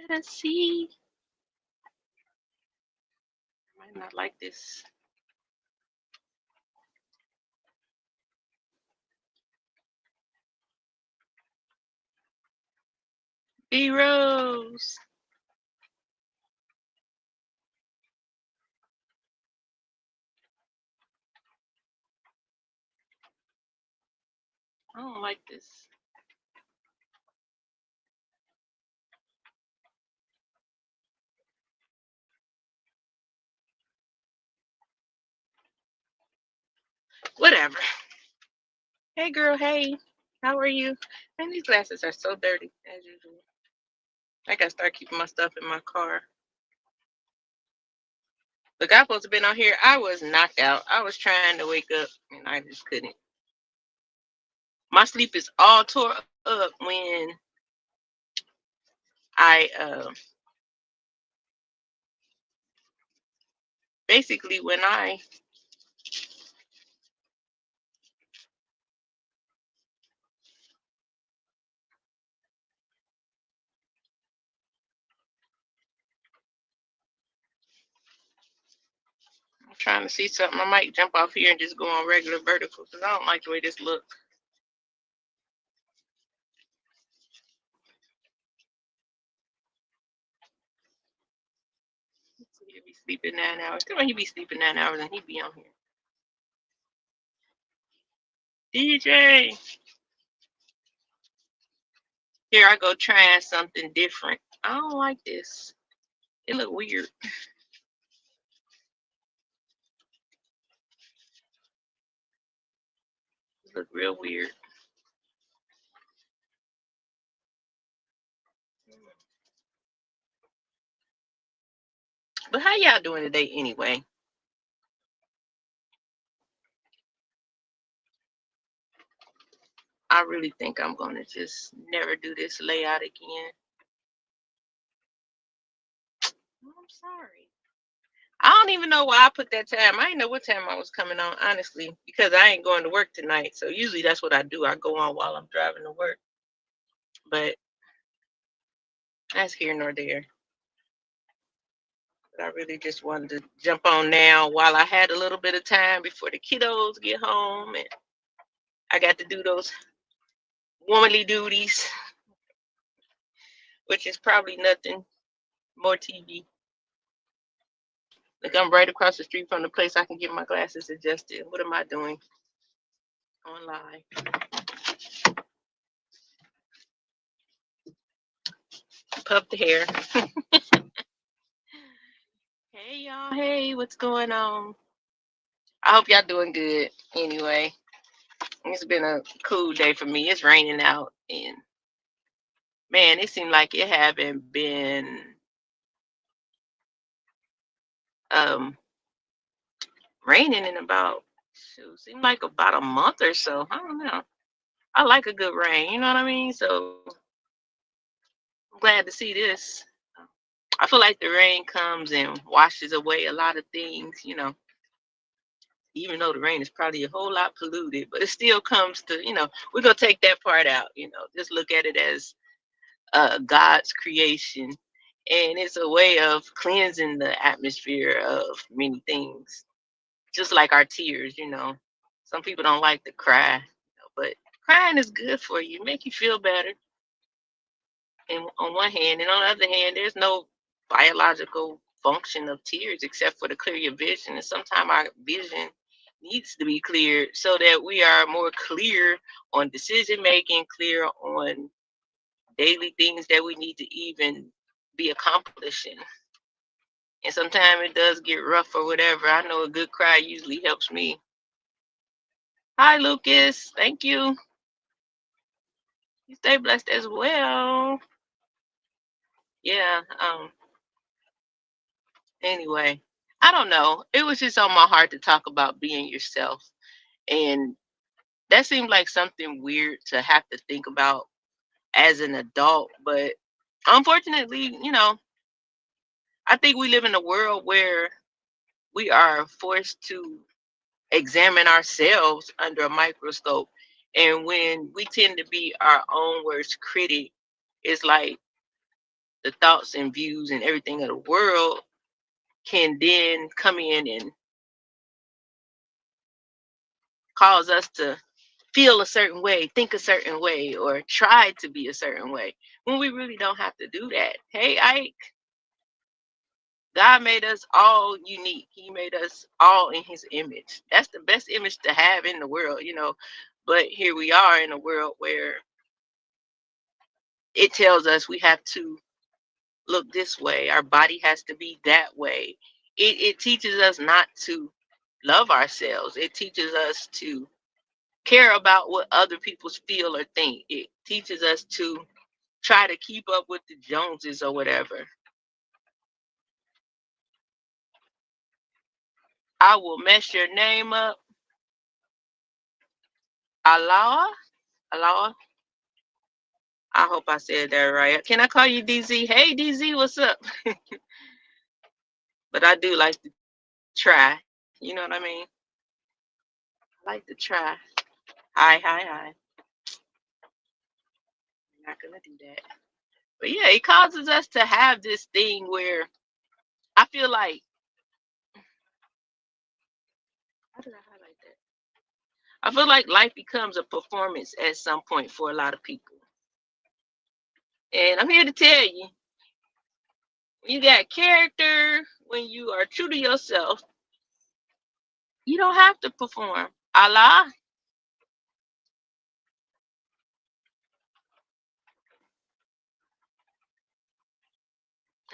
Let us see. I might not like this. B Rose. I don't like this. Whatever. Hey girl, hey. How are you? Man, these glasses are so dirty as usual. I gotta start keeping my stuff in my car. Look, I supposed to been on here. I was knocked out. I was trying to wake up and I just couldn't. My sleep is all tore up when I basically when I'm trying to see something. I might jump off here and just go on regular vertical because I don't like the way this looks. He'll be sleeping 9 hours. Come on, he be sleeping 9 hours and he be on here. DJ. Here I go trying something different. I don't like this. It look weird. It look real weird. But how y'all doing today anyway? I really think I'm gonna just never do this layout again. I'm sorry. I don't even know why I put that time. I didn't know what time I was coming on, honestly, because I ain't going to work tonight. So usually that's what I do. I go on while I'm driving to work. But that's here nor there. But I really just wanted to jump on now while I had a little bit of time before the kiddos get home and I got to do those womanly duties, which is probably nothing more TV. Like I'm right across the street from the place I can get my glasses adjusted. What am I doing? Online. Puff the hair. Hey y'all. Hey, what's going on? I hope y'all doing good. Anyway, it's been a cool day for me. It's raining out, and man, it seemed like it haven't been um raining in about seemed like about a month or so. I don't know. I like a good rain, you know what I mean? So I'm glad to see this. I feel like the rain comes and washes away a lot of things. Even though the rain is probably a whole lot polluted, but it still comes to, we're gonna take that part out. Just look at it as God's creation. And it's a way of cleansing the atmosphere of many things, just like our tears. Some people don't like to cry, but crying is good for you, make you feel better. And on one hand, and on the other hand, there's no biological function of tears except for to clear your vision. And sometimes our vision needs to be cleared so that we are more clear on decision making, clear on daily things that we need to even be accomplishing. And sometimes it does get rough or whatever. I know a good cry usually helps me. Hi, Lucas. Thank you. You stay blessed as well. Yeah. Anyway, I don't know. It was just on my heart to talk about being yourself. And that seemed like something weird to have to think about as an adult. But unfortunately, I think we live in a world where we are forced to examine ourselves under a microscope. And when we tend to be our own worst critic, it's like the thoughts and views and everything of the world can then come in and cause us to feel a certain way, think a certain way, or try to be a certain way when we really don't have to do that. Hey, God made us all unique. He made us all in his image. That's the best image to have in the world. But here we are in a world where it tells us we have to look this way. Our body has to be that way. It teaches us not to love ourselves. It teaches us to care about what other people feel or think. It teaches us to try to keep up with the Joneses or whatever. I will mess your name up. Allah? Allah? I hope I said that right. Can I call you DZ? Hey, DZ, what's up? But I do like to try. You know what I mean? I like to try. Hi, hi, hi. I'm not going to do that. But yeah, it causes us to have this thing where I feel like, how did I highlight that? I feel like life becomes a performance at some point for a lot of people. And I'm here to tell you, you got character when you are true to yourself. You don't have to perform. Allah,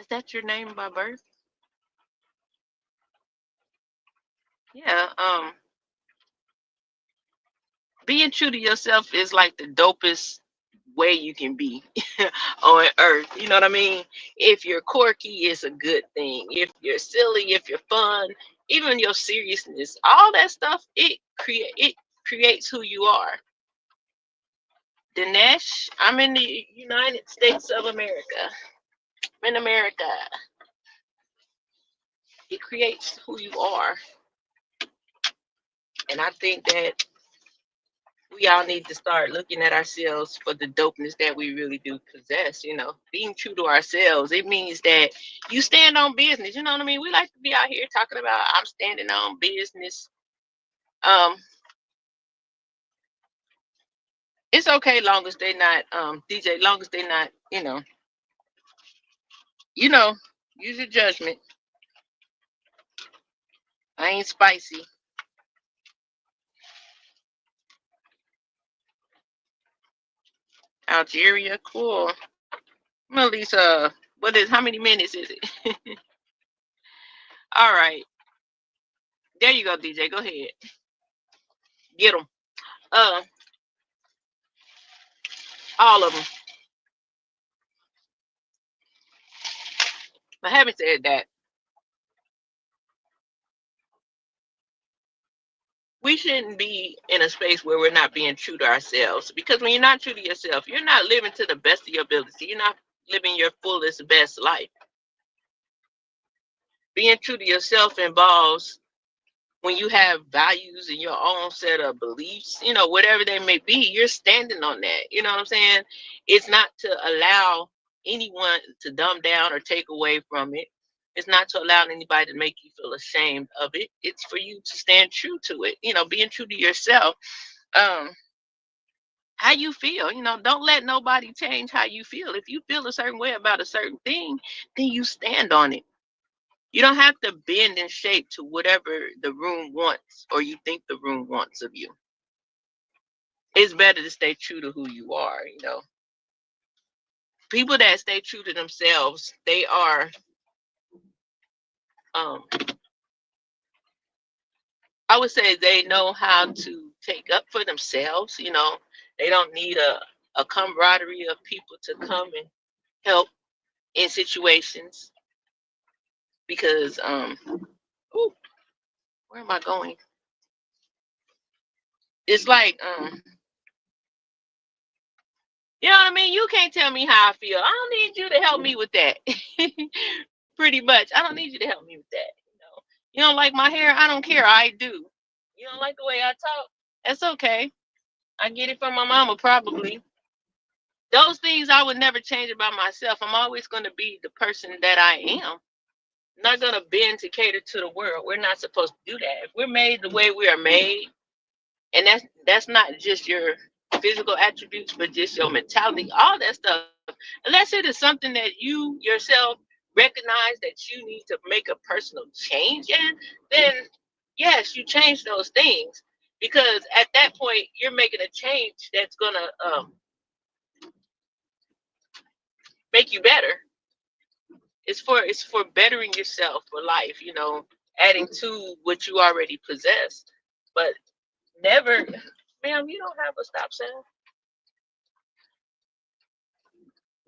is that your name by birth? Yeah. Being true to yourself is like the dopest way you can be on earth. You know what I mean? If you're quirky, it's a good thing. If you're silly, if you're fun, even your seriousness, all that stuff, it creates who you are. Dinesh, I'm in the United States of America. I'm in America. It creates who you are. And I think that we all need to start looking at ourselves for the dopeness that we really do possess. Being true to ourselves, it means that you stand on business. You know what I mean? We like to be out here talking about I'm standing on business. Um, it's okay long as they not DJ, long as they not, you know, use your judgment. I ain't spicy. Algeria, cool. Well, at least how many minutes is it? All right. There you go, DJ. Go ahead. Get them. Uh, all of them. But having said that, we shouldn't be in a space where we're not being true to ourselves. Because when you're not true to yourself, you're not living to the best of your ability. You're not living your fullest, best life. Being true to yourself involves when you have values and your own set of beliefs, whatever they may be, you're standing on that. You know what I'm saying? It's not to allow anyone to dumb down or take away from it. It's not to allow anybody to make you feel ashamed of it. It's for you to stand true to it. Being true to yourself. Um, how you feel, don't let nobody change how you feel. If you feel a certain way about a certain thing, then you stand on it. You don't have to bend and shape to whatever the room wants or you think the room wants of you. It's better to stay true to who you are. People that stay true to themselves, they are um I would say they know how to take up for themselves. They don't need a camaraderie of people to come and help in situations because ooh, where am I going? It's like you know what I mean? You can't tell me how I feel. I don't need you to help me with that. Pretty much. I don't need you to help me with that. You don't like my hair? I don't care. I do. You don't like the way I talk? That's okay. I get it from my mama probably. Those things I would never change about myself. I'm always going to be the person that I am. I'm not going to bend to cater to the world. We're not supposed to do that. If we're made the way we are made, and that's not just your physical attributes, but just your mentality, all that stuff. Unless it is something that you yourself recognize that you need to make a personal change in, then yes, you change those things, because at that point you're making a change that's gonna make you better. It's for bettering yourself for life, adding to what you already possess. But never, ma'am, you don't have a stop sign.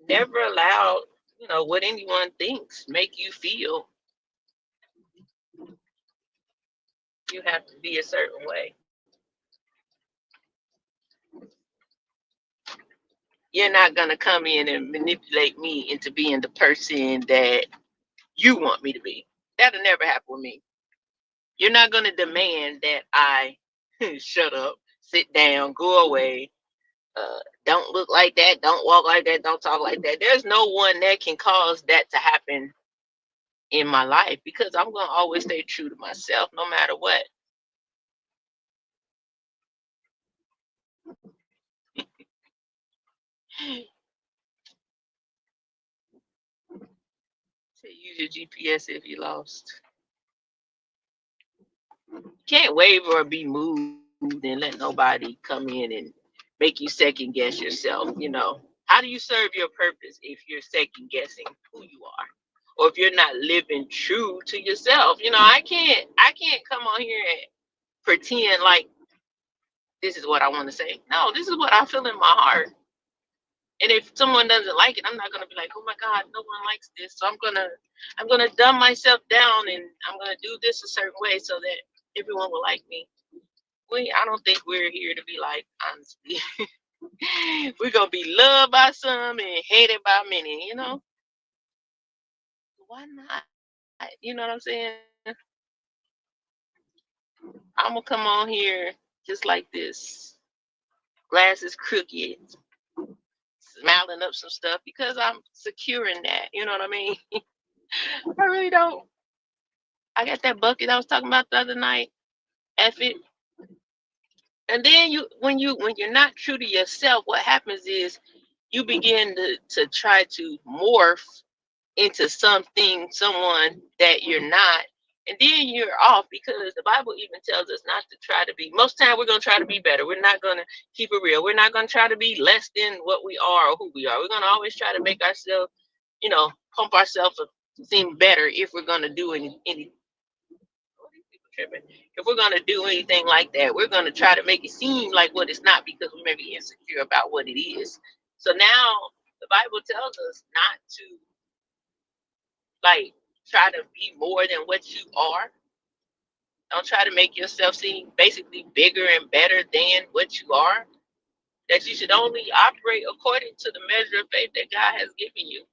Never allow, what anyone thinks make you feel you have to be a certain way. You're not gonna come in and manipulate me into being the person that you want me to be. That'll never happen with me. You're not gonna demand that I shut up, sit down, go away, don't look like that, don't walk like that, don't talk like that. There's no one that can cause that to happen in my life, because I'm gonna always stay true to myself no matter what. So use your GPS if you lost. Can't waver or be moved and let nobody come in and make you second guess yourself. How do you serve your purpose if you're second guessing who you are, or if you're not living true to yourself? I can't come on here and pretend like this is what I want to say. No, this is what I feel in my heart. And if someone doesn't like it, I'm not gonna be like, oh my God, no one likes this. So I'm gonna dumb myself down, and I'm gonna do this a certain way so that everyone will like me. I don't think we're here to be like, honestly. We're gonna be loved by some and hated by many. Why not? You know what I'm saying? I'm gonna come on here just like this, glasses crooked, smiling up some stuff, because I'm secure in that. You know what I mean? I really don't. I got that bucket I was talking about the other night. F it. And then when you're not true to yourself, what happens is you begin to try to morph into someone that you're not. And then you're off, because the Bible even tells us not to try to be. Most time we're gonna try to be better. We're not gonna keep it real. We're not gonna try to be less than what we are or who we are. We're gonna always try to make ourselves, pump ourselves up, seem better if we're gonna do any if we're gonna do anything like that. We're gonna try to make it seem like what it's not, because we may be insecure about what it is. So now the Bible tells us not to, like, try to be more than what you are. Don't try to make yourself seem basically bigger and better than what you are. That you should only operate according to the measure of faith that God has given you.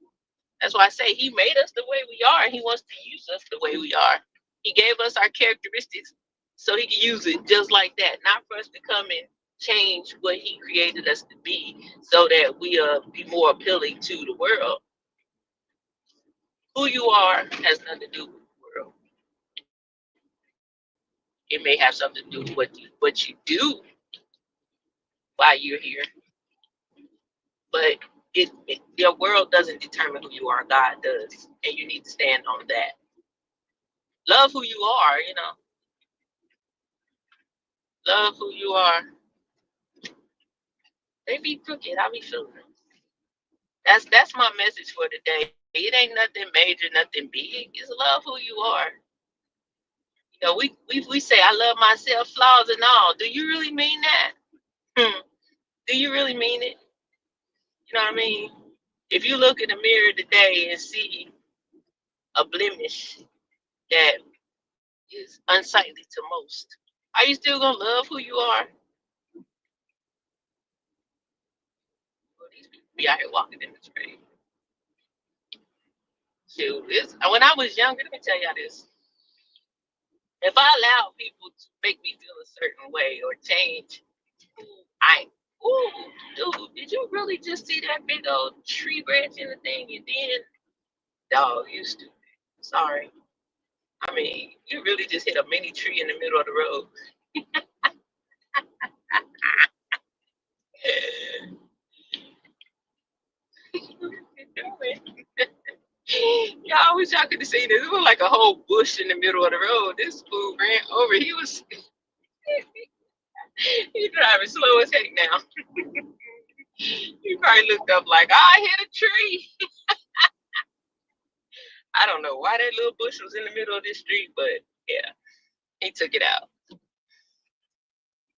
That's why I say He made us the way we are, and He wants to use us the way we are. He gave us our characteristics so He can use it just like that, not for us to come and change what He created us to be so that we be more appealing to the world. Who you are has nothing to do with the world. It may have something to do with what you do while you're here, but your world doesn't determine who you are. God does, and you need to stand on that. Love who you are. Love who you are. They be crooked. I be feeling it. That's my message for today. It ain't nothing major, nothing big. It's love who you are. We say I love myself, flaws and all. Do you really mean that? Do you really mean it? You know what I mean? If you look in the mirror today and see a blemish that is unsightly to most, are you still gonna love who you are? Well, these people be out here walking in the street. Shoot, when I was younger, let me tell y'all this. If I allow people to make me feel a certain way or change who I Ooh, dude, did you really just see that big old tree branch in the thing? And then, dog, you stupid. Sorry. I mean, you really just hit a mini tree in the middle of the road. Yeah, I wish I could have seen this. It was like a whole bush in the middle of the road. This fool ran over. He driving slow as heck now. He probably looked up like, I hit a tree. I don't know why that little bush was in the middle of this street, but yeah, he took it out.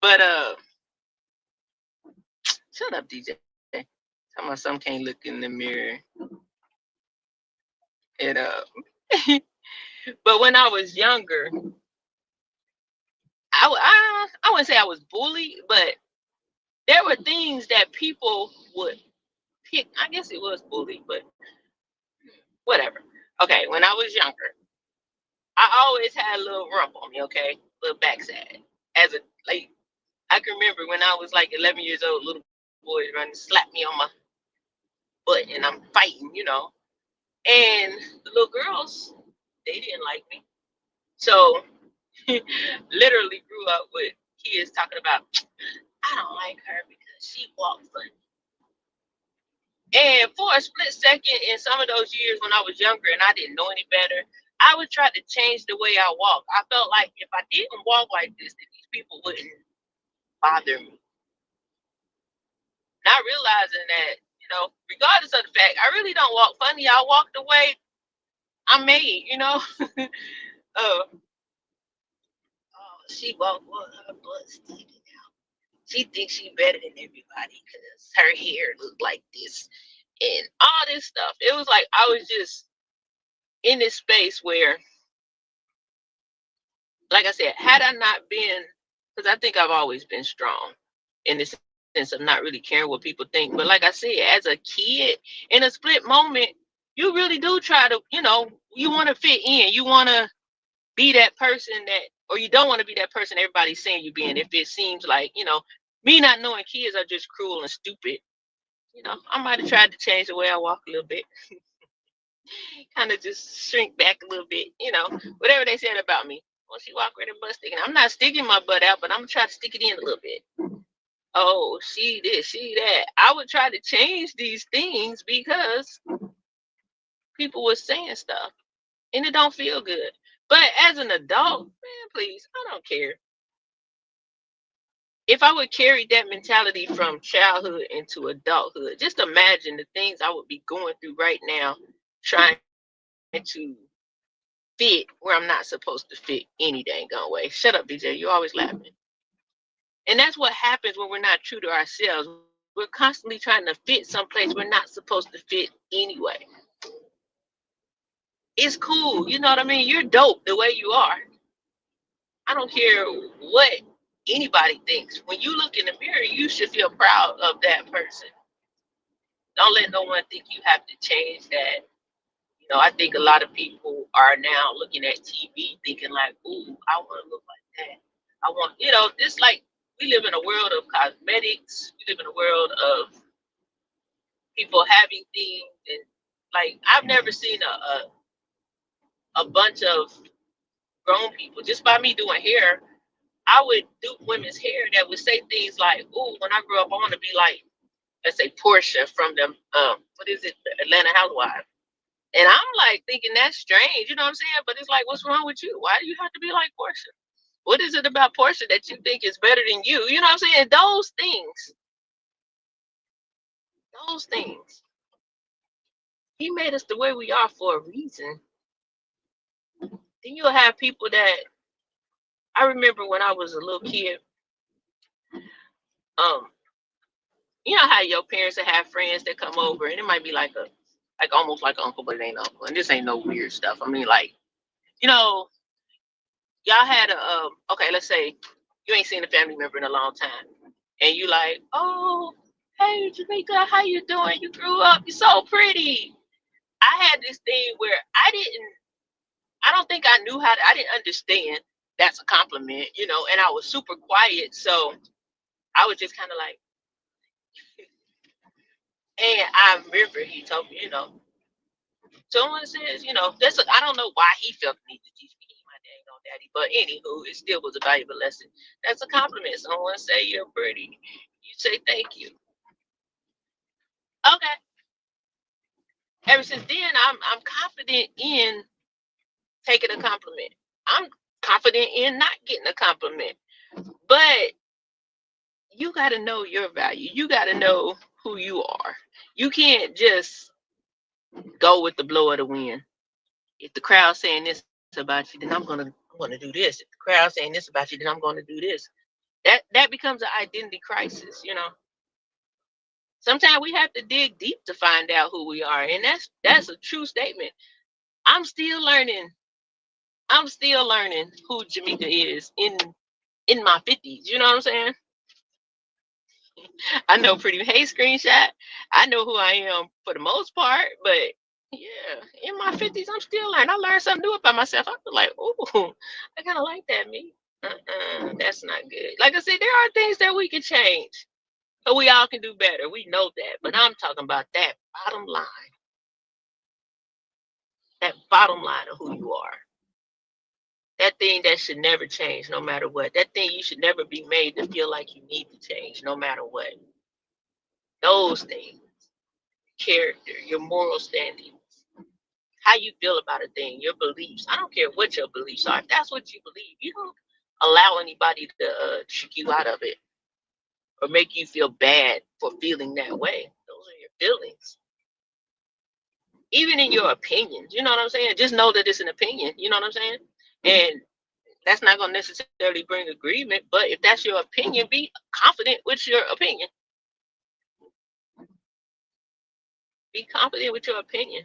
But shut up, DJ. Tell my son can't look in the mirror. And but when I was younger, I wouldn't say I was bullied, but there were things that people would pick. I guess it was bullied, but whatever. Okay, when I was younger, I always had a little rump on me. Okay, little backside. As a like, I can remember when I was like 11 years old, little boys running, slap me on my butt, and I'm fighting, And the little girls, they didn't like me, so literally grew up with kids talking about, I don't like her because she walks funny. And for a split second, in some of those years when I was younger and I didn't know any better, I would try to change the way I walk. I felt like if I didn't walk like this, that these people wouldn't bother me. Not realizing that, regardless of the fact, I really don't walk funny. I walk the way I'm made. Oh, she walked with her butt sticking out. She thinks she better than everybody because her hair looked like this and all this stuff. It was like I was just in this space where, like I said, had I not been, because I think I've always been strong in the sense of not really caring what people think. But like I said, as a kid, in a split moment, you really do try to, you want to fit in. You want to be that person that, or you don't want to be that person everybody's saying you being. If it seems like, me not knowing kids are just cruel and stupid, I might have tried to change the way I walk a little bit. Kind of just shrink back a little bit, whatever they said about me. Well, she walk with her butt sticking. I'm not sticking my butt out, but I'm gonna try to stick it in a little bit. Oh, she this, she that. I would try to change these things because people were saying stuff and it don't feel good. But as an adult, man, please, I don't care. If I would carry that mentality from childhood into adulthood, just imagine the things I would be going through right now, trying to fit where I'm not supposed to fit any dang way. Shut up, BJ. You're always laughing. And that's what happens when we're not true to ourselves. We're constantly trying to fit someplace we're not supposed to fit anyway. It's cool. You know what I mean? You're dope the way you are. I don't care what anybody thinks. When you look in the mirror, you should feel proud of that person. Don't let no one think you have to change that. I think a lot of people are now looking at TV thinking like, ooh, I want to look like that. I want, this like we live in a world of cosmetics. We live in a world of people having things, and like I've never seen a bunch of grown people just by me doing hair. I would do women's hair that would say things like, "Ooh, when I grow up, I want to be like, let's say Portia from the what is it, the Atlanta Housewives." And I'm like thinking that's strange, you know what I'm saying? But it's like, what's wrong with you? Why do you have to be like Portia? What is it about Portia that you think is better than you? You know what I'm saying? Those things. He made us the way we are for a reason. Then you'll have people that I remember when I was a little kid. Um, you know how your parents will have friends that come over, and it might be like almost like an uncle, but it ain't uncle, and this ain't no weird stuff. I mean, like, you know, y'all had okay, let's say you ain't seen a family member in a long time, and you like, oh, hey Jamaica, how you doing? You grew up, you're so pretty. I had this thing where I don't think I knew I didn't understand that's a compliment, and I was super quiet, so I was just kind of like, And I remember he told me, someone says, I don't know why he felt the need to teach me. He my dang on daddy. But anywho, it still was a valuable lesson. That's a compliment. Someone say you're pretty. You say thank you. Okay. Ever since then, I'm confident in taking a compliment. I'm confident in not getting a compliment. But you got to know your value. You got to know who you are. You can't just go with the blow of the wind. If the crowd saying this about you, then I'm gonna do this. If the crowd saying this about you, then I'm gonna do this. That becomes an identity crisis. Sometimes we have to dig deep to find out who we are, and that's a true statement. I'm still learning. I'm still learning who Jamaica is in my 50s. You know what I'm saying? I know pretty hey screenshot. I know who I am for the most part, but yeah, in my 50s, I'm still learning. I learned something new about myself. I feel like, oh, I kind of like that me. That's not good. Like I said, there are things that we can change, but we all can do better. We know that, but I'm talking about bottom line, that bottom line of who you are. That thing that should never change, no matter what. That thing you should never be made to feel like you need to change, no matter what. Those things, character, your moral standing, how you feel about a thing, your beliefs. I don't care what your beliefs are. If that's what you believe, you don't allow anybody to trick you out of it or make you feel bad for feeling that way. Those are your feelings. Even in your opinions, you know what I'm saying? Just know that it's an opinion, you know what I'm saying? And that's not going to necessarily bring agreement, but if that's your opinion, be confident with your opinion. Be confident with your opinion.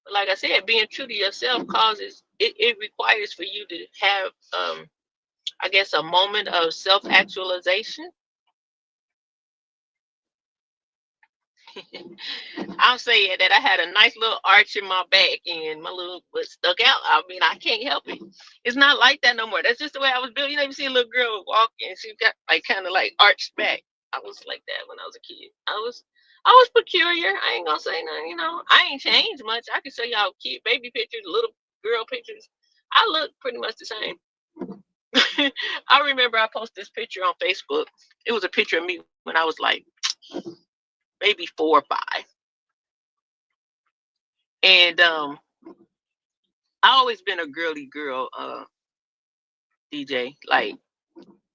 But like I said, being true to yourself it requires for you to have I guess a moment of self-actualization. I'll say that I had a nice little arch in my back and my little butt stuck out. I mean, I can't help it. It's not like that no more. That's just the way I was built. You see a little girl walking, she got like kind of like arched back. I was like that when I was a kid. I was peculiar. I ain't gonna say nothing. I ain't changed much. I can show y'all kid baby pictures, little girl pictures. I look pretty much the same. I remember I posted this picture on Facebook. It was a picture of me when I was like maybe 4 or 5. And I always been a girly girl, DJ. Like,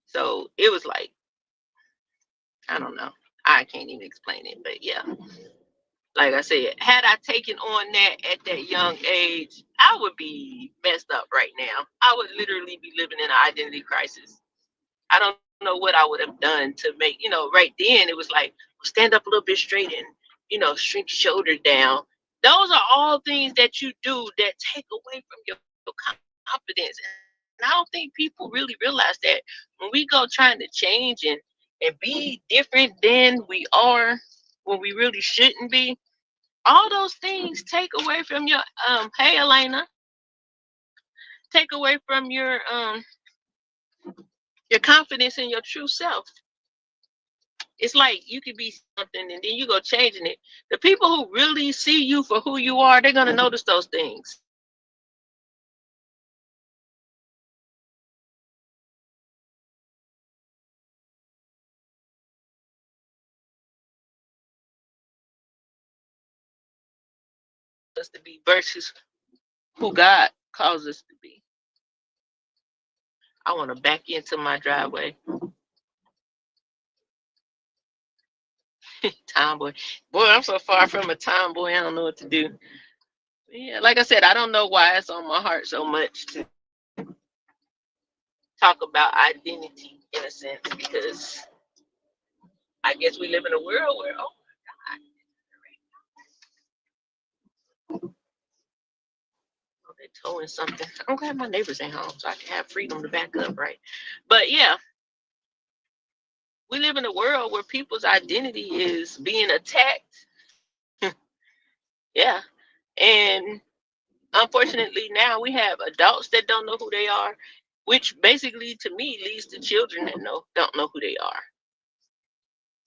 so it was like, I don't know. I can't even explain it, but yeah. Like I said, had I taken on that at that young age, I would be messed up right now. I would literally be living in an identity crisis. I don't know what I would have done to make, right then it was like, stand up a little bit straight and, shrink your shoulder down. Those are all things that you do that take away from your confidence. And I don't think people really realize that when we go trying to change and be different than we are when we really shouldn't be, all those things take away from hey Elena, take away from your confidence in your true self. It's like you could be something and then you go changing it. The people who really see you for who you are, they're gonna notice those things. Us to be versus who God calls us to be. I want to back into my driveway. Tomboy. Boy, I'm so far from a tomboy, I don't know what to do. Yeah, like I said, I don't know why it's on my heart so much to talk about identity in a sense, because I guess we live in a world where, oh my God, they're towing something. I'm glad my neighbors ain't home so I can have freedom to back up, right? But yeah, we live in a world where people's identity is being attacked. Yeah. And unfortunately, now we have adults that don't know who they are, which basically to me leads to children that don't know who they are.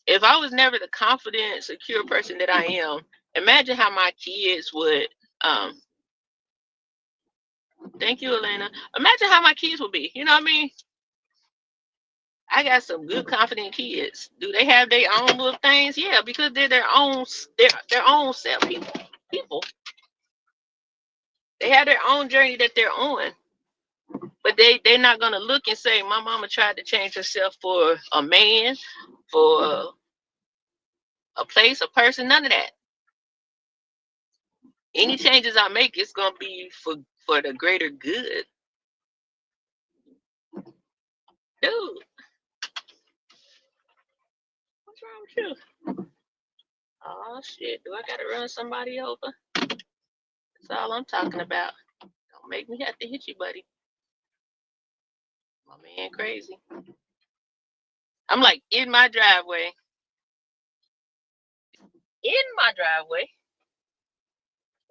if I was never the confident, secure person that I am, imagine how my kids would. Um, Thank you, Elena. Imagine how my kids would be. You know what I mean? I got some good, confident kids. Do they have their own little things? Yeah, because they're their own self people. People. They have their own journey that they're on, but they're not gonna look and say, "My mama tried to change herself for a man, for a place, a person." None of that. Any changes I make, it's gonna be for the greater good, dude. What's wrong with you? Oh shit! Do I gotta run somebody over? That's all I'm talking about. Don't make me have to hit you, buddy. My man crazy. I'm like in my driveway. In my driveway.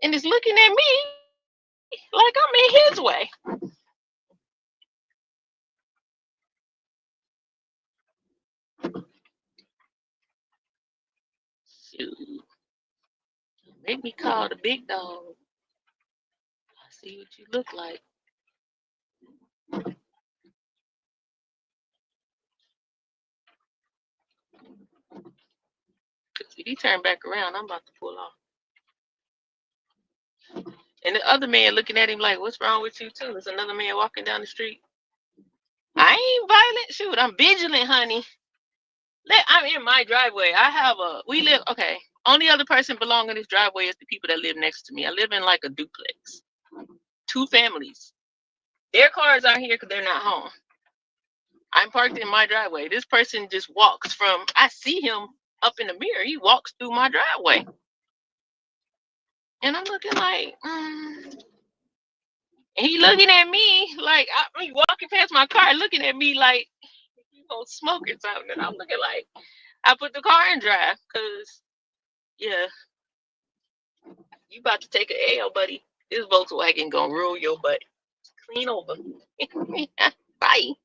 And it's looking at me like I'm in his way. Shoot. Make me call the big dog. I see what you look like. Cause if he turn back around, I'm about to pull off. And the other man looking at him like, what's wrong with you too? There's another man walking down the street. I ain't violent. Shoot, I'm vigilant, honey. I'm in my driveway. We live, okay. Only other person belong in this driveway is the people that live next to me. I live in like a duplex. 2 families. Their cars aren't here because they're not home. I'm parked in my driveway. This person just walks from, I see him up in the mirror. He walks through my driveway. And I'm looking like, and he looking at me like, I walking past my car looking at me like, you know, smoking something. And I'm looking like, I put the car in drive because, yeah, you about to take an L, buddy. This Volkswagen gonna rule your butt. Clean over. Bye.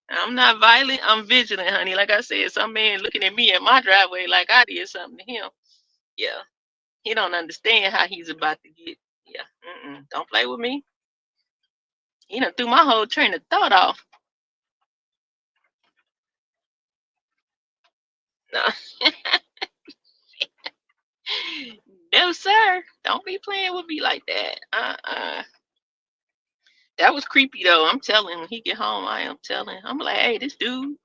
I'm not violent. I'm vigilant, honey. Like I said, some man looking at me in my driveway like I did something to him. Yeah, he don't understand how he's about to get. Yeah, don't play with me. He done threw my whole train of thought off. No, no, sir. Don't be playing with me like that. That was creepy though. I'm telling. When he get home, I am telling. I'm like, hey, this dude,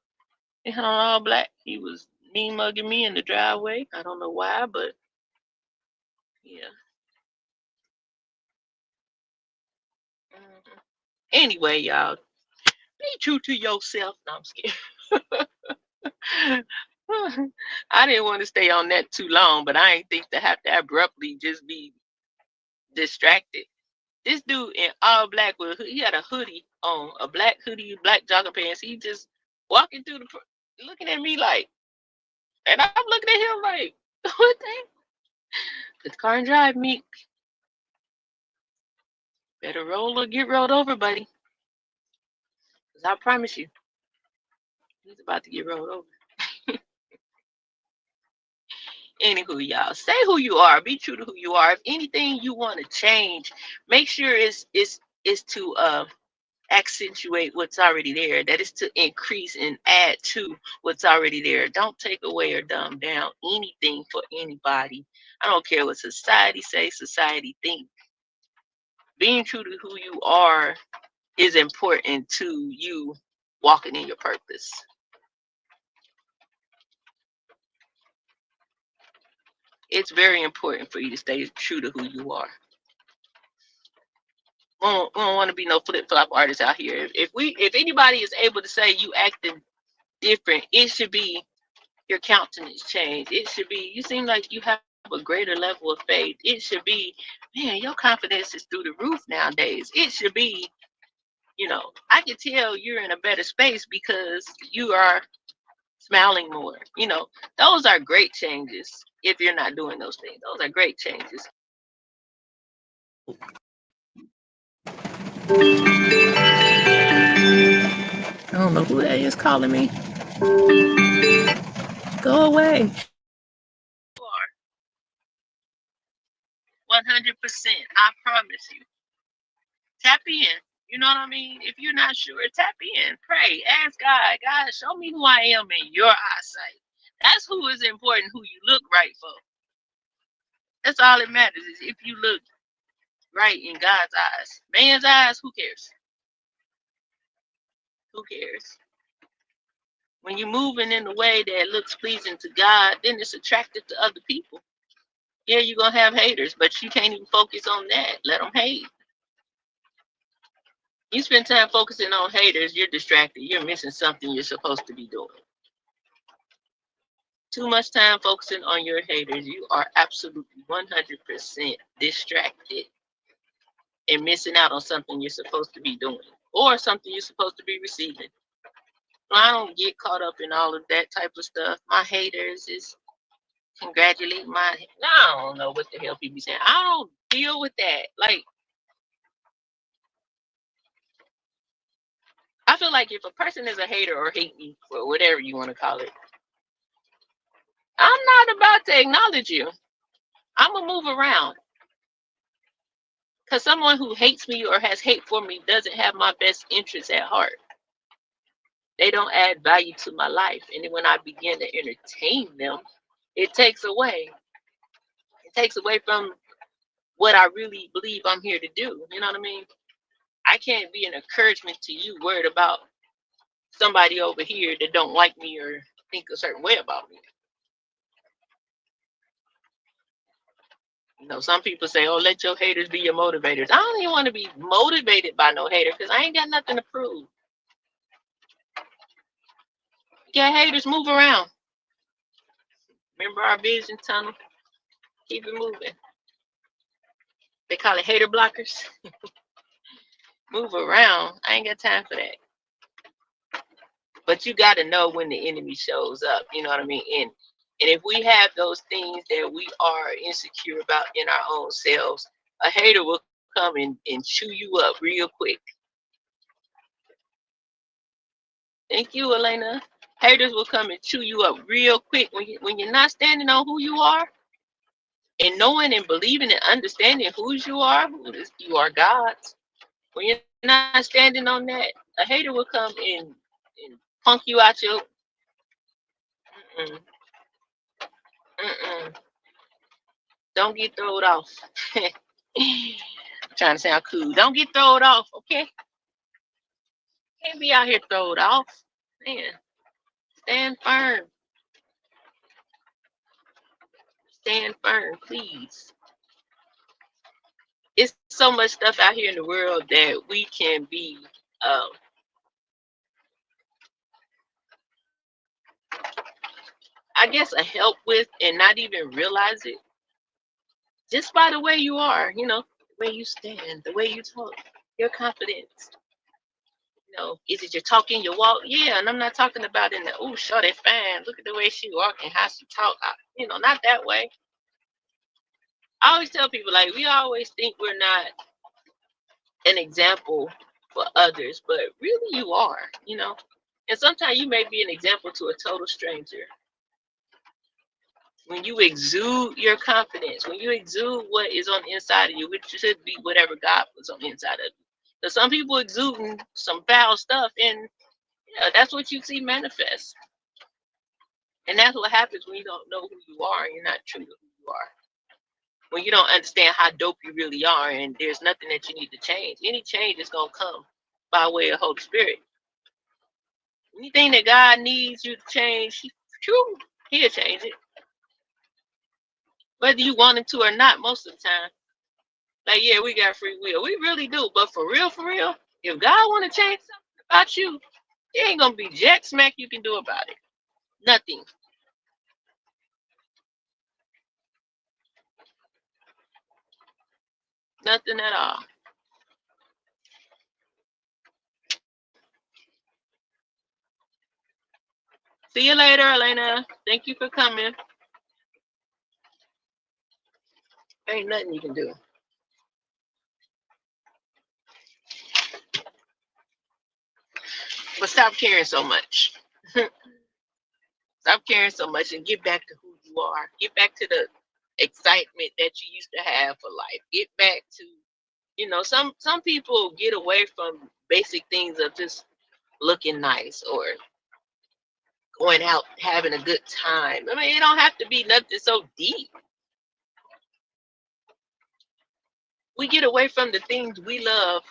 he had on all black. He was mean mugging me in the driveway. I don't know why, but yeah. Mhm. Anyway, y'all, be true to yourself. No, I'm scared. I didn't want to stay on that too long, but I ain't think to have to abruptly just be distracted. This dude in all black with he had a hoodie on, a black hoodie, black jogging pants. He just walking through looking at me like, and I'm looking at him like, what the heck? Put the car and drive, me. Better roll or get rolled over, buddy. Cause I promise you, he's about to get rolled over. Anywho, y'all, stay who you are. Be true to who you are. If anything you want to change, make sure it's to accentuate what's already there. That is to increase and add to what's already there. Don't take away or dumb down anything for anybody. I don't care what society say, society think. Being true to who you are is important to you walking in your purpose. It's very important for you to stay true to who you are. We don't want to be no flip flop artists out here. If anybody is able to say you acting different, it should be your countenance change. It should be you seem like you have a greater level of faith. It should be, man, your confidence is through the roof nowadays. It should be, I can tell you're in a better space because you are smiling more. Those are great changes. If you're not doing those things, those are great changes. don't know who that is calling me. Go away. 100%. I promise you. Tap in. You know what I mean? If you're not sure, tap in. Pray. Ask God. God, show me who I am in your eyesight. That's who is important, who you look right for. That's all that matters is if you look right in God's eyes. Man's eyes, who cares? Who cares? When you're moving in a way that looks pleasing to God, then it's attractive to other people. Yeah, you're going to have haters, but you can't even focus on that. Let them hate. You spend time focusing on haters, you're distracted. You're missing something you're supposed to be doing. Too much time focusing on your haters, you are absolutely 100% distracted and missing out on something you're supposed to be doing or something you're supposed to be receiving. I don't get caught up in all of that type of stuff. My haters is congratulate my. I don't know what the hell people be saying. I don't deal with that. Like, I feel like if a person is a hater or hate me for whatever you want to call it, I'm not about to acknowledge you. I'm gonna move around because someone who hates me or has hate for me doesn't have my best interests at heart. They don't add value to my life, and when I begin to entertain them, it takes away. It takes away from what I really believe I'm here to do. You know what I mean? I can't be an encouragement to you worried about somebody over here that don't like me or think a certain way about me. You know, some people say, oh, let your haters be your motivators. I don't even want to be motivated by no hater because I ain't got nothing to prove. Yeah, haters, move around. Remember our vision tunnel? Keep it moving. They call it hater blockers. Move around. I ain't got time for that. But you got to know when the enemy shows up. You know what I mean? And if we have those things that we are insecure about in our own selves, a hater will come and chew you up real quick. Thank you, Elena. Haters will come and chew you up real quick when you're not standing on who you are and knowing and believing and understanding who you are. You are God's. When you're not standing on that, a hater will come and punk you out your. Mm-mm, mm-mm. Don't get thrown off. I'm trying to sound cool. Don't get thrown off, okay? Can't be out here thrown off. Man, stand firm. Stand firm, please. It's so much stuff out here in the world that we can be I guess a help with and not even realize it just by the way you are, you know, the way you stand, the way you talk, your confidence. You know, is it your talking, your walk? Yeah, and I'm not talking about in the oh, sure, they fine. Look at the way she walking, how she talk. You know, not that way. I always tell people like we always think we're not an example for others, but really you are. You know, and sometimes you may be an example to a total stranger. When you exude your confidence, when you exude what is on the inside of you, which should be whatever God puts on the inside of you. So some people exuding some foul stuff, and yeah, that's what you see manifest. And that's what happens when you don't know who you are and you're not true to who you are. When you don't understand how dope you really are, and there's nothing that you need to change. Any change is gonna come by way of Holy Spirit. Anything that God needs you to change, true, He'll change it. Whether you want him to or not, most of the time. Like, yeah, we got free will. We really do. But for real, if God want to change something about you, there ain't going to be jack smack you can do about it. Nothing. Nothing at all. See you later, Elena. Thank you for coming. Ain't nothing you can do. But stop caring so much. Stop caring so much and get back to who you are. Get back to the excitement that you used to have for life. Get back to, some people get away from basic things of just looking nice or going out having a good time. I mean, it don't have to be nothing so deep. We get away from the things we love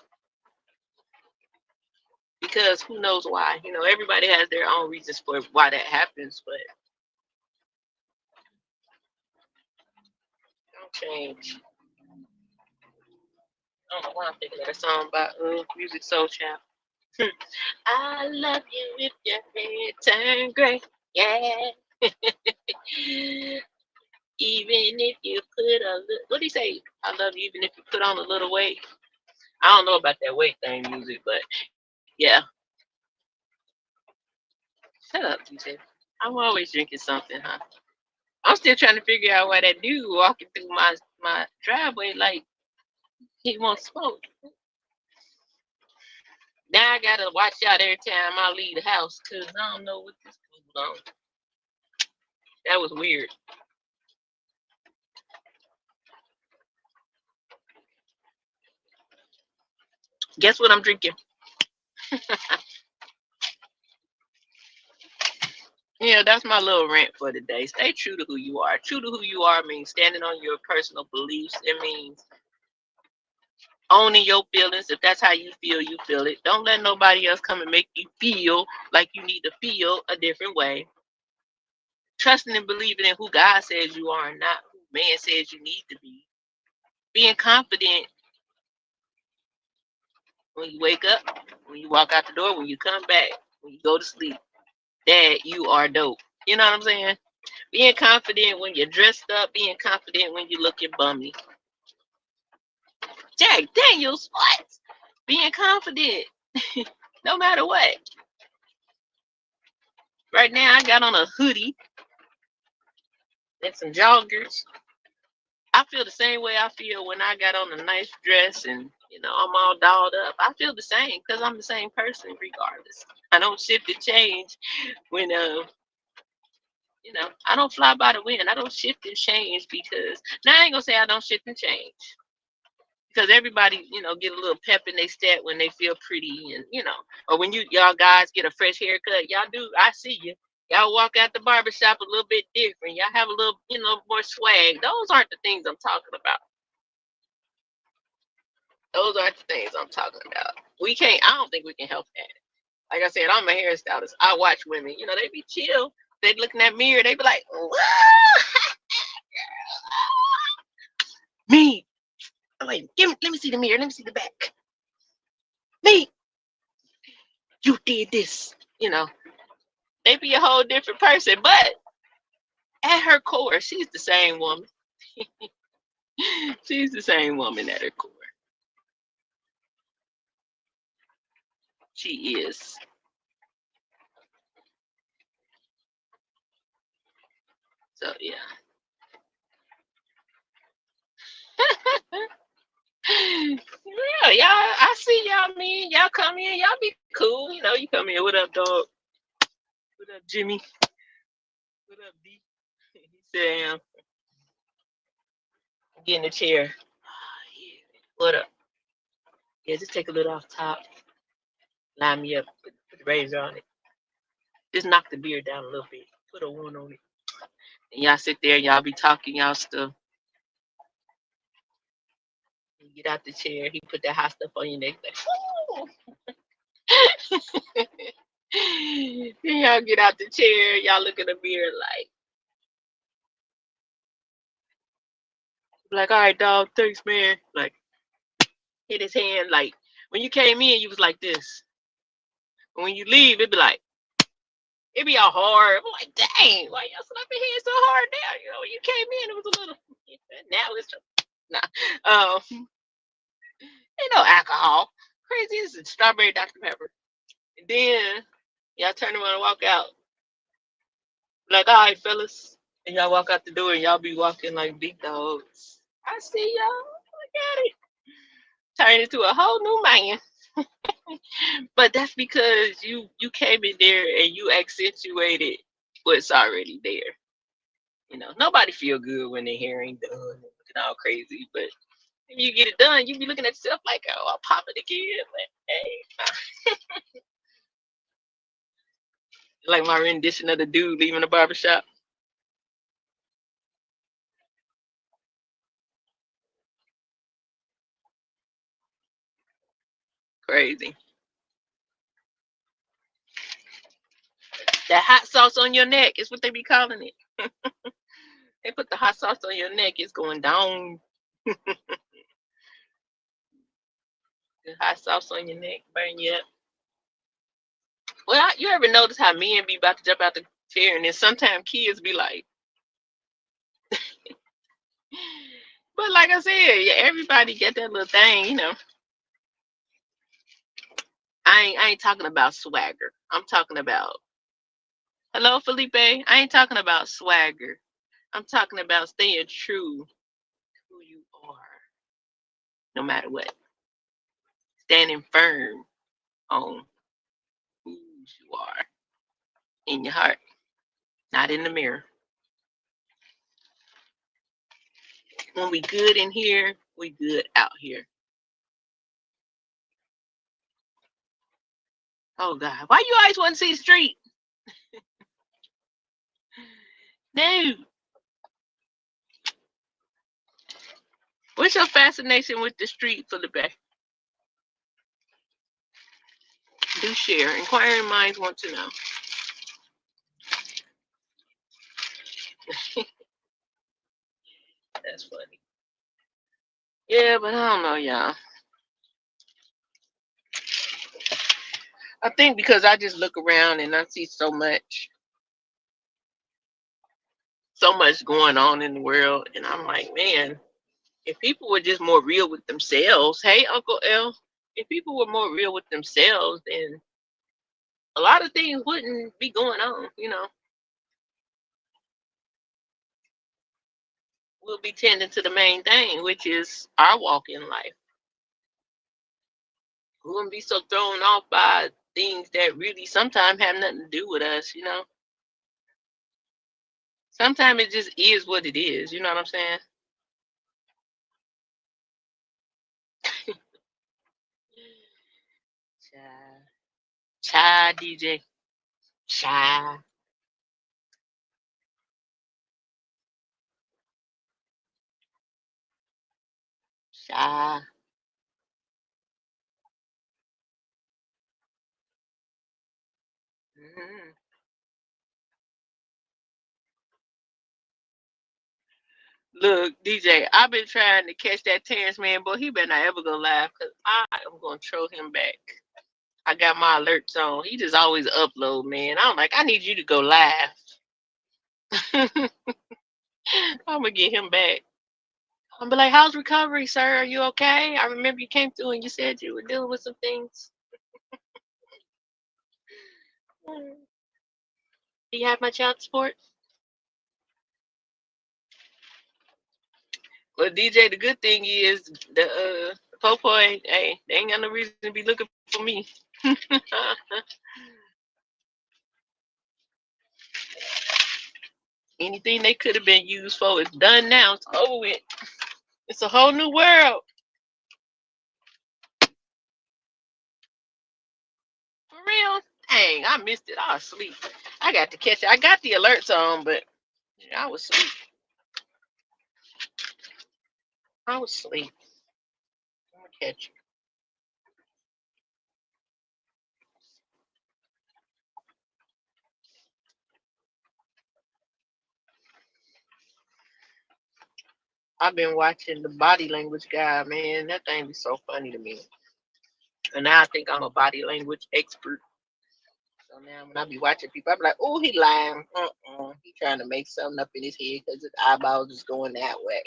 because who knows why. Everybody has their own reasons for why that happens, but don't change. I don't know why I'm thinking of a song by Music Soul Child. I love you if your hair turn gray. Yeah. Even if you put a little, what do you say? I love you even if you put on a little weight. I don't know about that weight thing music, but yeah. Shut up, DJ. I'm always drinking something, huh? I'm still trying to figure out why that dude walking through my driveway like he wants smoke. Now I gotta watch out every time I leave the house because I don't know what this food on. That was weird. Guess what I'm drinking? Yeah, that's my little rant for today. Stay true to who you are. True to who you are means standing on your personal beliefs. It means owning your feelings. If that's how you feel it. Don't let nobody else come and make you feel like you need to feel a different way. Trusting and believing in who God says you are and not who man says you need to be. Being confident when you wake up, when you walk out the door, when you come back, when you go to sleep, that you are dope. You know what I'm saying? Being confident when you're dressed up, being confident when you looking bummy. Jack Daniels, what? Being confident, no matter what. Right now, I got on a hoodie and some joggers. I feel the same way I feel when I got on a nice dress and I'm all dolled up. I feel the same because I'm the same person regardless. I don't shift and change when I don't fly by the wind. I don't shift and change because now I ain't gonna say I don't shift and change because everybody get a little pep in their step when they feel pretty and or when y'all guys get a fresh haircut. Y'all do. I see you. Y'all walk out the barbershop a little bit different. Y'all have a little more swag. Those aren't the things I'm talking about. Those aren't the things I'm talking about. We can't. I don't think we can help that. Like I said, I'm a hairstylist. I watch women. They be chill. They look in that mirror. They be like, me. Wait, let me see the mirror. Let me see the back. Me. You did this. They be a whole different person. But at her core, she's the same woman. She's the same woman at her core. She is. So yeah. Yeah, y'all. I see y'all. Man, y'all come in. Y'all be cool. You come in. What up, dog? What up, Jimmy? What up, D? He said, get in the chair. Yeah. What up? Yeah, just take a little off top. Line me up. Put the razor on it. Just knock the beard down a little bit. Put a one on it. And y'all sit there. Y'all be talking y'all stuff. You get out the chair. He put that hot stuff on your neck. Like, then y'all get out the chair. Y'all look in the mirror like, all right, dog. Thanks, man. Like, hit his hand. Like, when you came in, you was like this. And when you leave, it'd be like, it be all hard. I'm like, dang, why y'all slapping hands so hard now? When you came in, it was a little. Now it's just, nah. Ain't no alcohol. Crazy is strawberry Dr. Pepper. And then y'all turn around and walk out. Like, all right, fellas. And y'all walk out the door and y'all be walking like big dogs. I see y'all. Look at it. Turn into a whole new man. But that's because you came in there and you accentuated what's already there. Nobody feel good when their hair ain't done and looking all crazy. But when you get it done, you be looking at yourself like, oh, I'll pop it again. Like my rendition of the dude leaving the barbershop. Crazy. That hot sauce on your neck is what they be calling it. They put the hot sauce on your neck, it's going down. The hot sauce on your neck, burn you up. Well, you ever notice how men be about to jump out the chair, and then sometimes kids be like, but like I said, yeah, everybody get that little thing. I ain't talking about swagger. I'm talking about hello, Felipe. I ain't talking about swagger. I'm talking about staying true to who you are, no matter what. Standing firm on who you are in your heart, not in the mirror. When we good in here, we good out here. Oh God, why you always want to see the street? No. What's your fascination with the street, Felipe? Do share. Inquiring minds want to know. That's funny. Yeah, but I don't know, y'all. I think because I just look around and I see so much going on in the world, and I'm like, man, if people were just more real with themselves, hey, Uncle L, if people were more real with themselves, then a lot of things wouldn't be going on. We'll be tending to the main thing, which is our walk in life. We wouldn't be so thrown off by things that really sometimes have nothing to do with us. Sometimes it just is what it is. You know what I'm saying? Child. Child DJ. Child. Child. Mhm. Look, DJ, I've been trying to catch that Terrence man, but he better not ever go live because I am going to throw him back. I got my alerts on. He just always upload, man. I'm like, I need you to go live. I'm going to get him back. I'm be like, how's recovery, sir? Are you okay? I remember you came through and you said you were dealing with some things. Do you have my child support? Well, DJ, the good thing is the Popo ain't, hey, they ain't got no reason to be looking for me. Anything they could have been used for is done now. It's over with. It's a whole new world. For real? Dang, I missed it. I was asleep. I got to catch it. I got the alerts on, but I was asleep. I was asleep. I'm gonna catch you. I've been watching the body language guy, man. That thing be so funny to me. And now I think I'm a body language expert. So now when I be watching people, I be like, oh, he lying. He trying to make something up in his head because his eyeballs is going that way.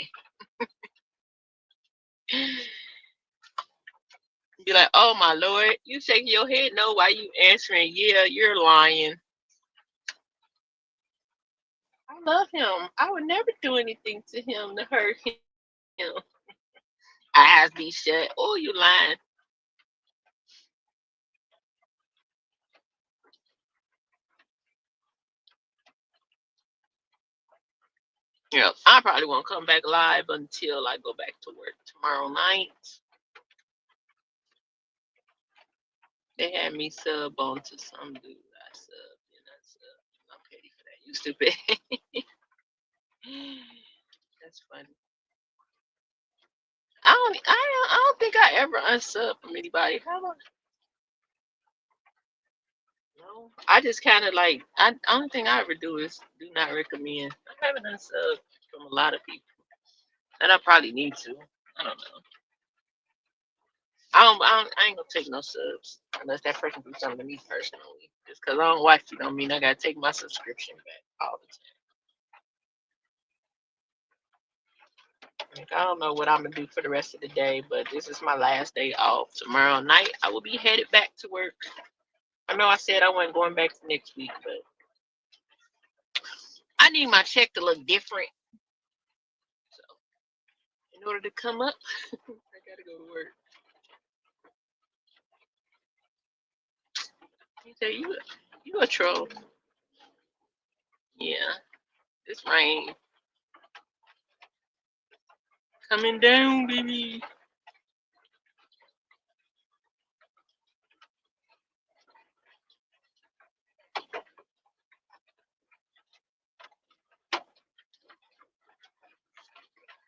Be like, oh my lord, you shaking your head no, why you answering? Yeah, you're lying. I love him. I would never do anything to him to hurt him. Eyes be shut. Oh, you lying. You know, I probably won't come back live until I go back to work tomorrow night. They had me sub on to some dude. I subbed and I subbed. I'm petty for that. You stupid. That's funny. I don't think I ever unsub from anybody. How I? No. I just kind of like. Only thing I ever do is do not recommend. I haven't unsubbed from a lot of people, and I probably need to. I don't know. I ain't gonna take no subs unless that person do something to me personally. Just because I don't watch it don't mean I gotta take my subscription back all the time. Like, I don't know what I'm gonna do for the rest of the day, but this is my last day off. Tomorrow night I will be headed back to work. I know I said I wasn't going back to next week, but I need my check to look different. So in order to come up, I gotta go to work. You say you a troll. Yeah, this rain coming down, baby.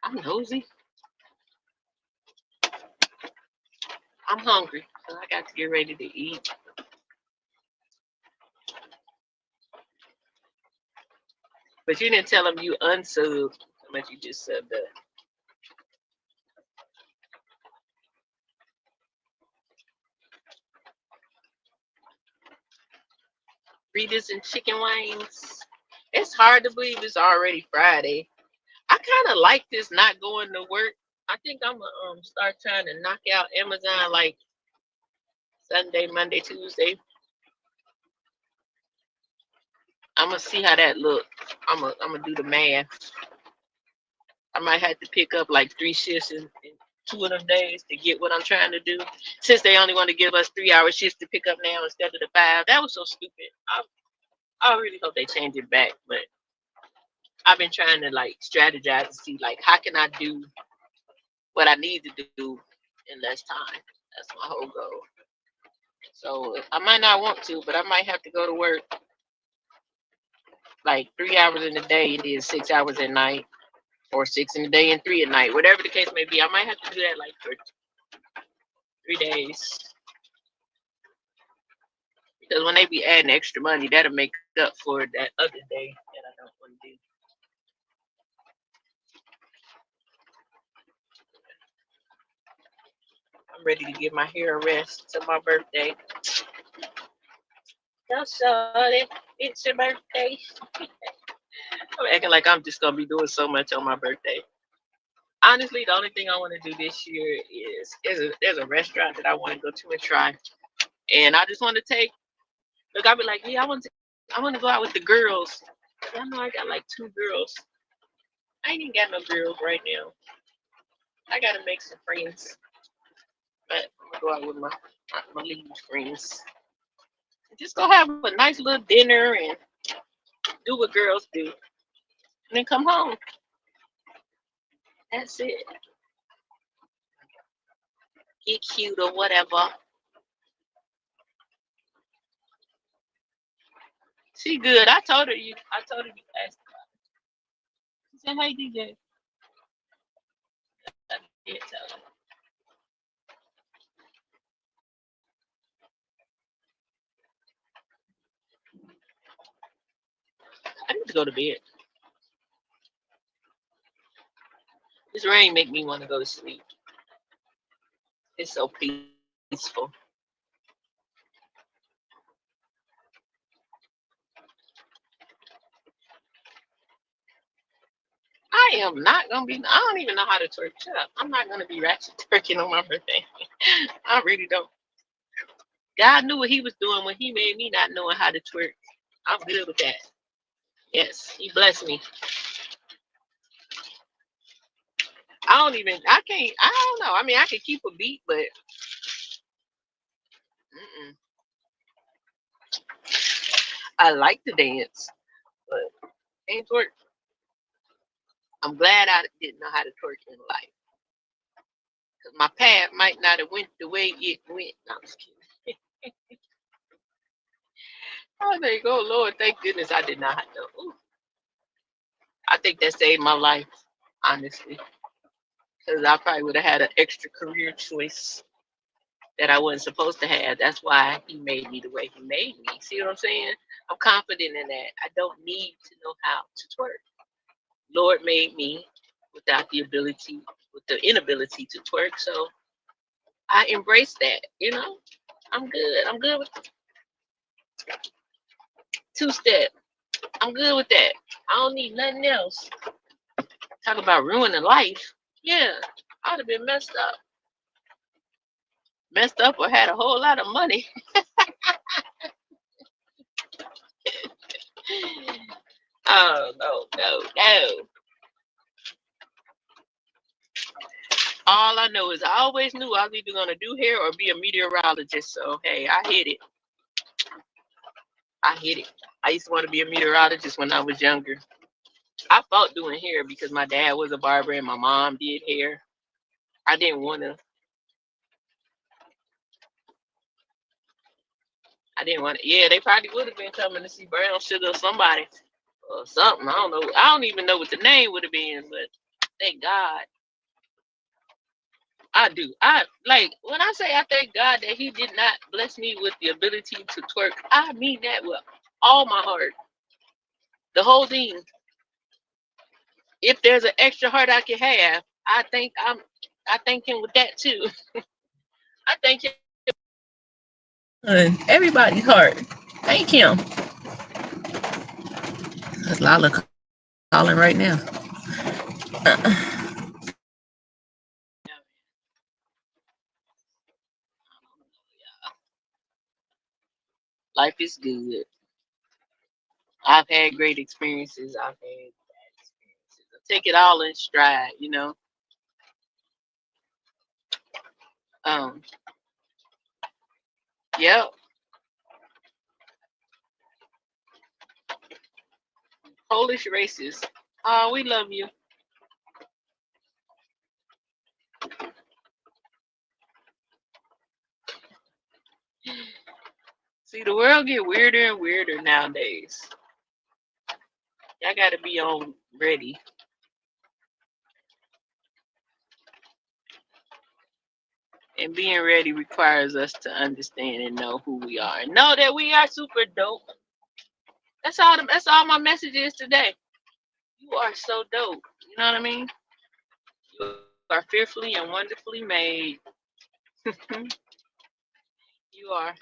I'm nosy. I'm hungry, so I got to get ready to eat. But you didn't tell them you unsubbed. How much you just subbed up. Fritas and chicken wings. It's hard to believe it's already Friday. I kind of like this not going to work. I think I'm gonna start trying to knock out Amazon like Sunday, Monday, Tuesday. I'm gonna see how that look. I'm gonna do the math. I might have to pick up like 3 shifts in 2 of them days to get what I'm trying to do. Since they only want to give us 3 hour shifts to pick up now instead of the 5, that was so stupid. I really hope they change it back, but I've been trying to like strategize to see like how can I do what I need to do in less time. That's my whole goal. So I might not want to, but I might have to go to work like 3 hours in the day and then 6 hours at night, or 6 in the day and 3 at night, whatever the case may be. I might have to do that like for 3 days because when they be adding extra money, that'll make up for that other day that I don't want to do. I'm ready to give my hair a rest till my birthday. Yo, shorty, it's your birthday. I'm acting like I'm just gonna be doing so much on my birthday. Honestly, the only thing I want to do this year is there's a restaurant that I want to go to and try, and I just want to take. Look, I'll be like, yeah, I want to go out with the girls. I know I got like 2 girls. I ain't even got no girls right now. I gotta make some friends, but I'm gonna go out with my lead friends. Just go have a nice little dinner and do what girls do, and then come home. That's it. Get cute or whatever. She good. I told her you. I told her you asked. She said, "Hey DJ." I did tell her. I need to go to bed. This rain make me want to go to sleep. It's so peaceful. I am not gonna be. I don't even know how to twerk. Shut up. I'm not gonna be ratchet twerking on my birthday. I really don't. God knew what He was doing when He made me not knowing how to twerk. I'm good with that. Yes, He blessed me. I don't even. I can't. I don't know. I mean, I can keep a beat, but mm-mm. I like to dance, but ain't twerk. I'm glad I didn't know how to twerk in life. Because my path might not have went the way it went. No, I'm just kidding. Oh, there you go, Lord. Thank goodness I did not know. Ooh, I think that saved my life, honestly. Because I probably would have had an extra career choice that I wasn't supposed to have. That's why he made me the way he made me. See what I'm saying? I'm confident in that. I don't need to know how to twerk. Lord made me without the ability, with the inability to twerk. So I embrace that, you know? I'm good. I'm good with two step. I'm good with that. I don't need nothing else. Talk about ruining life. Yeah, I'd have been messed up. Messed up or had a whole lot of money. Oh, no, no, no. All I know is I always knew I was either going to do hair or be a meteorologist. So, hey, I hit it. I hit it. I used to want to be a meteorologist when I was younger. I fought doing hair because my dad was a barber and my mom did hair. I didn't want to. I didn't want to. Yeah, they probably would have been coming to see Brown Sugar or somebody or something. I don't know. I don't even know what the name would have been, but thank God. I do. I like when I say I thank God that He did not bless me with the ability to twerk. I mean that with all my heart. The whole thing. If there's an extra heart I can have, I thank Him with that too. I thank Him. Everybody's heart. Thank Him. That's Lala calling right now. Life is good. I've had great experiences. I've had bad experiences. I take it all in stride, you know. Um, yep. Polish races. Oh, we love you. See, the world get weirder and weirder nowadays. Y'all got to be on ready. And being ready requires us to understand and know who we are. And know that we are super dope. That's all my message is today. You are so dope. You know what I mean? You are fearfully and wonderfully made. You are.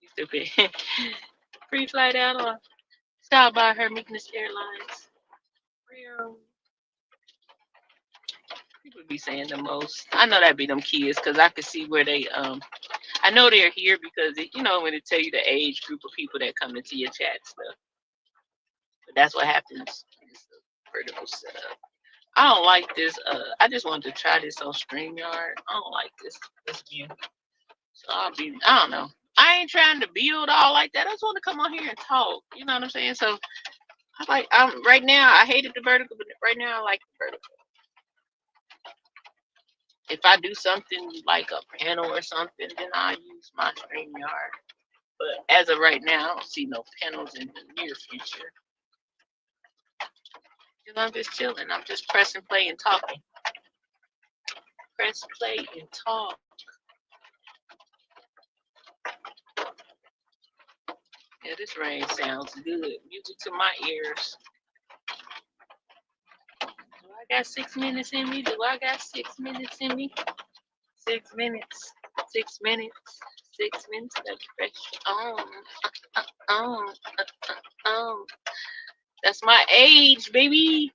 You stupid. Free flight out on style by Her Meekness Airlines. Real. People be saying the most. I know that be them kids because I could see where they I know they're here because you know when they tell you the age group of people that come into your chat stuff. But that's what happens. It's a vertical setup. I don't like this. I just wanted to try this on StreamYard. I don't like this view. So I don't know. I ain't trying to build all like that. I just want to come on here and talk. You know what I'm saying? So I'm right now. I hated the vertical, but right now I like the vertical. If I do something like a panel or something, then I'll use my StreamYard. But as of right now, I don't see no panels in the near future. Because I'm just chilling. I'm just pressing play and talking. Press play and talk. Yeah, this rain sounds good. Music to my ears. Do I got 6 minutes in me? Do I got 6 minutes in me? 6 minutes. 6 minutes. 6 minutes. That's fresh. Um. That's my age, baby.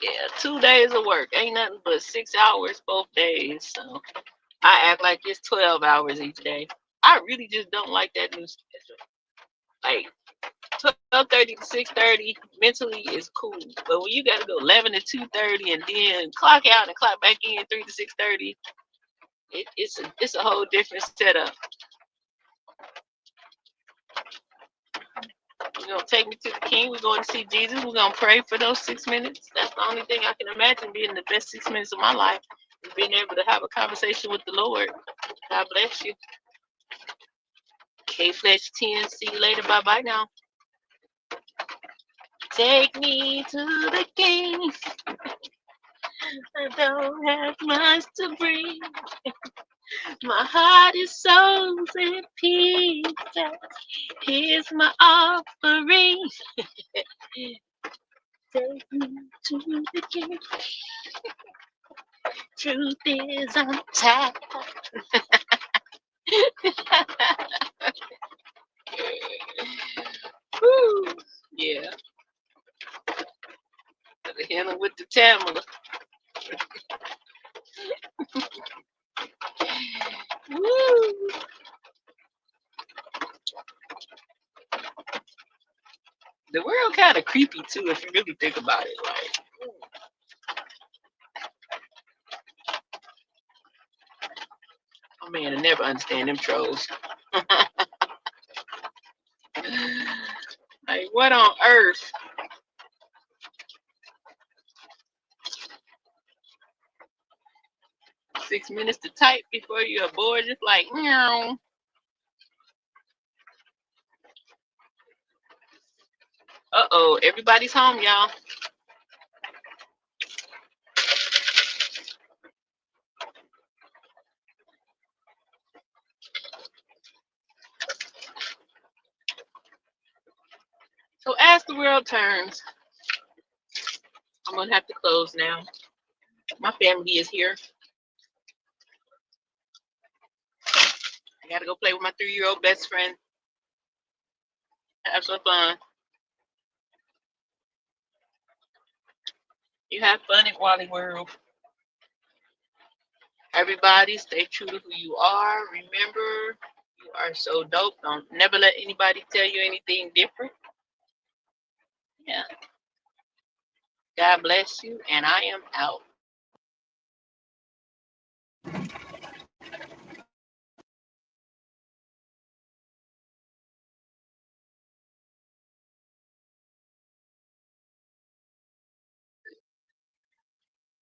Yeah, 2 days of work. Ain't nothing but 6 hours both days. So I act like it's 12 hours each day. I really just don't like that new schedule. Like, 12:30 to 6:30 mentally is cool, but when you got to go 11 to 2:30 and then clock out and clock back in 3 to 6:30, it's a whole different setup. You're gonna take me to the King. We're going to see Jesus. We're gonna pray for those 6 minutes. That's the only thing I can imagine being the best 6 minutes of my life. Is being able to have a conversation with the Lord. God bless you. K Fletch 10. See you later. Bye bye now. Take me to the King. I don't have much to bring. My heart is so at peace. Here's my offering. Take me to the King. Truth is I'm tired. Woo. Yeah. Gotta hit him with the Tamala. Woo. The world kind of creepy too, if you really think about it. Like, oh man, I never understand them trolls. Like, what on earth? Six minutes to type before you're bored, just like, meow. Uh-oh, everybody's home, y'all. So as the world turns, I'm gonna have to close now. My family is here. I gotta go play with my 3-year-old best friend. Have some fun. You have fun at Wally World. Everybody, stay true to who you are. Remember, you are so dope. Don't never let anybody tell you anything different. Yeah. God bless you, and I am out.